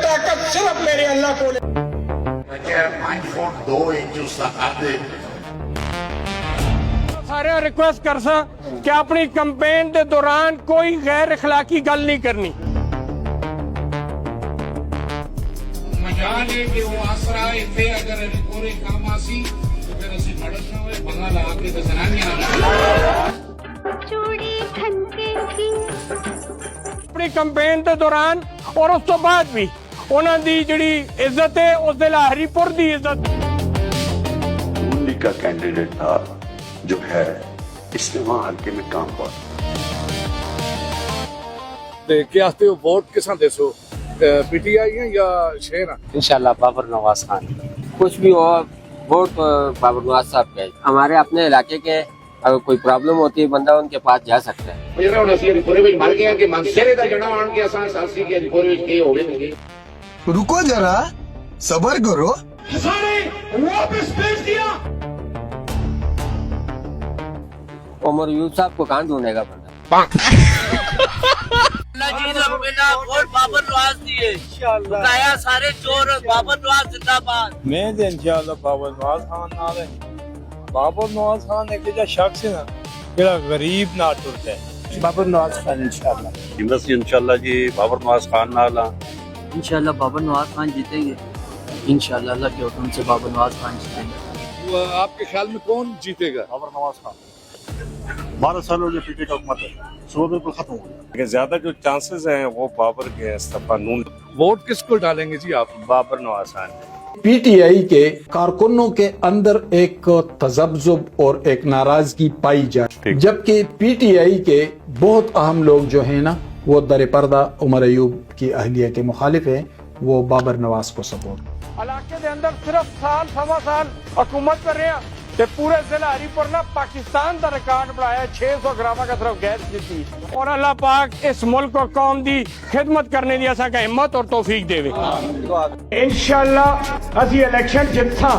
ताकत सिर्फ मेरे अल्लाह को। 5 फुट 2 इंच उसका कद है। सारे रिक्वेस्ट कर सा कि अपनी कैंपेन के दौरान कोई गैर इखलाकी गल नहीं करनी। मजाल है कि वो आसरा इतने अगर पूरे काम आसी तो फिर असि मदद ना होए बंगाल आके तो जनानियां अपनी कैंपेन के दौरान और उस तो बाद भी उन्होंने दी जिहड़ी इज्जत है उस दे हरीपुर दी इज्जत। लीग का कैंडिडेट था जो है इसने वहां हल्के में काम हुआ। क्या वोट किसा देसो पीटीआई है या शेर? इंशाल्लाह बाबर नवाज खान। कुछ भी हो वोट बाबर नवाज साहब के। हमारे अपने इलाके के अगर कोई प्रॉब्लम होती है बंदा उनके पास जा सकता है। रुको जरा सबर करो। उमर यूब साहब को कहाँ ढूंढेगा बंदा? वोट बाबर नवाज दिए सारे चोर बाबर नवाज जिंदाबाद। मैं इंशाल्लाह बाबर नवाज खान नाल है। बाबर नवाज खान एक जो शख्स है ना जेड़ा गरीब ना टुरदा है। बाबर नवाज खान इंशाल्लाह जी बाबर नवाज खान नाल इंशाल्लाह बाबर नवाज खान जीतेंगे। इंशाल्लाह अल्लाह के हुक्म से बाबर नवाज खान जीतेंगे। आपके ख्याल में कौन जीतेगा? बाबर नवाज खान 12 सालों में पीटी का हुकूमत है, सुबह बिल्कुल खत्म हो गया। लेकिन ज्यादा जो चांसेस हैं वो बाबर के हैं। इस्तीफा नून वोट किसको डालेंगे जी आप? बाबर नवाज खान। पीटीआई के कारकुनों के अंदर एक तजब्जुब और एक नाराजगी पाई जाए, जबकि पीटीआई के बहुत अहम लोग जो है ना वो दर पर्दा उमर अयूब की अहलिया के मुखालिफ है, वो बाबर नवाज को सपोर्ट। इलाके के अंदर सिर्फ साल सवा साल हुकूमत कर रहे हैं ते पूरे जिला हरीपुर ना पाकिस्तान का रिकॉर्ड बनाया 600 ग्रामा का सिर्फ गैस दी। और अल्लाह पाक इस मुल्क और कौम की खिदमत करने की असा हिम्मत और तौफीक देवे। इंशाअल्लाह असी इलेक्शन जितसा।